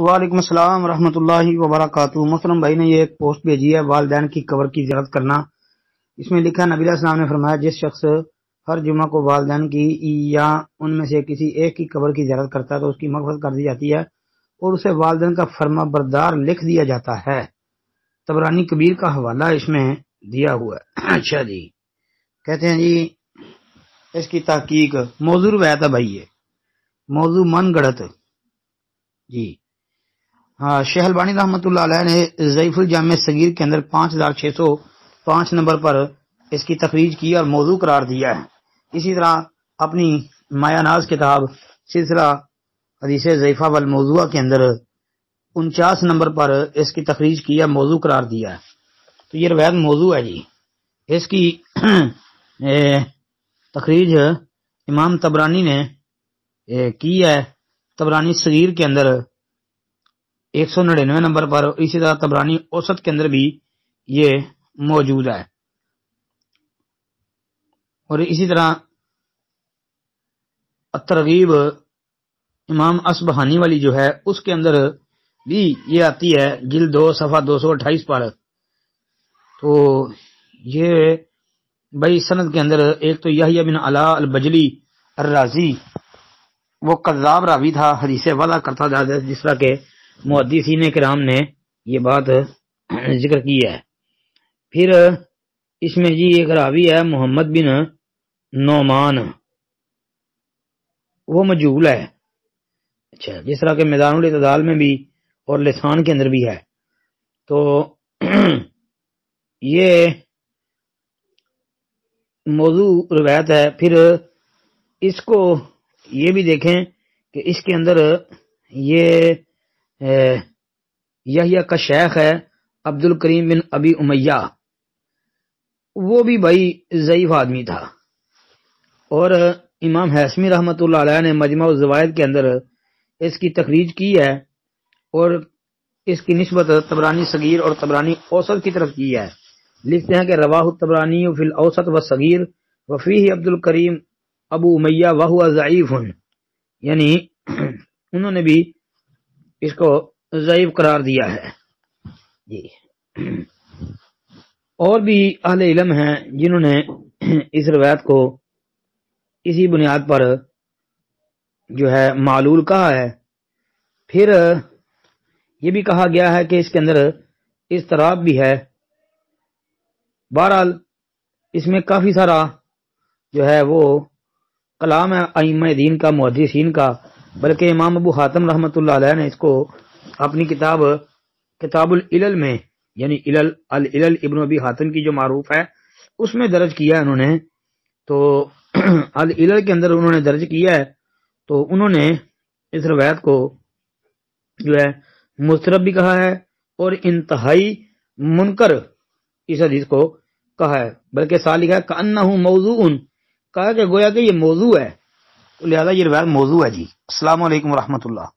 وعلیکم السلام ورحمۃ اللہ وبرکاتہ۔ محترم بھائی نے یہ ایک پوسٹ بھیجی ہے والدین کی قبر کی زیارت کرنا۔ اس میں لکھا نبی علیہ السلام نے فرمایا جس شخص ہر جمعہ کو والدین کی یا ان میں سے کسی ایک کی قبر کی زیارت کرتا ہے تو اس کی مغفرت کر دی جاتی ہے اور اسے والدین کا فرما بردار لکھ دیا جاتا ہے۔ طبرانی کبیر کا حوالہ اس میں دیا ہوا ہے۔ اچھا جی، کہتے ہیں جی اس کی تحقیق موضوع روایت ہے بھائی، یہ موضوع من گڑت جی۔ ہاں، شیخ البانی رحمۃ اللہ علیہ نے ضعیف الجامع صغیر کے اندر 5605 نمبر پر اس کی تخریج کی اور موضوع قرار دیا ہے۔ اسی طرح اپنی مایہ ناز کتاب سلسلہ حدیث ضعیفہ والموضوعہ کے اندر 49 نمبر پر اس کی تخریج کی ہے، موضوع قرار دیا ہے۔ تو یہ روایت موضوع ہے جی۔ اس کی تخریج امام طبرانی نے کی ہے، طبرانی صغیر کے اندر 199 نمبر پر، اسی طرح طبرانی اوسط کے اندر بھی یہ موجود ہے، اور اسی طرح الترغیب امام اصبہانی والی جو ہے اس کے اندر بھی یہ آتی ہے، جلد 2 صفحہ 228 پر۔ تو یہ بھائی سند کے اندر ایک تو یحییٰ بن علاء البجلی الرازی، وہ کذاب راوی تھا، حدیث وضع کرتا تھا، جس طرح کہ محدثین کرام نے یہ بات ذکر کی ہے۔ پھر اس میں جی ایک راوی ہے محمد بن نعمان، وہ مجہول ہے، اچھا، جس طرح کہ میدان الاعتدال میں بھی اور لسان کے اندر بھی ہے۔ تو یہ موضوع روایت ہے۔ پھر اس کو یہ بھی دیکھیں کہ اس کے اندر یہ یحییٰ کا شیخ ہے عبد الکریم بن ابی امیہ، وہ بھی بھائی ضعیف آدمی تھا، اور امام حیثمی رحمۃ اللہ علیہ نے مجمع الزوائد کے اندر اس کی تخریج کی ہے اور اس کی نسبت طبرانی صغیر اور طبرانی اوسط کی طرف کی ہے۔ لکھتے ہیں کہ رواہ الطبرانی فی الاوسط والصغیر وفیہ عبد الکریم ابو امیہ وہو ضعیف، یعنی انہوں نے بھی اس کو ضعیف قرار دیا ہے جی۔ اور بھی اہل علم ہیں جنہوں نے اس روایت کو اسی بنیاد پر جو ہے معلول کہا ہے۔ پھر یہ بھی کہا گیا ہے کہ اس کے اندر اضطراب بھی ہے۔ بہرحال اس میں کافی سارا جو ہے وہ کلام ہے ائمہ دین کا، محدثین کا، بلکہ امام ابو حاتم رحمۃ اللہ علیہ نے اس کو اپنی کتاب العلل میں، یعنی العلل ابن ابی حاتم کی جو معروف ہے اس میں درج کیا ہے انہوں نے۔ تو العلل کے اندر انہوں نے درج کیا ہے، تو انہوں نے اس روایت کو جو ہے مضطرب بھی کہا ہے اور انتہائی منکر اس حدیث کو کہا ہے، بلکہ ساتھ لکھا ہے کأنہ موضوع، کہا کہ گویا کہ یہ موضوع ہے، تو لہذا یہ روایت موضوع ہے جی۔ السلام علیکم ورحمۃ اللہ۔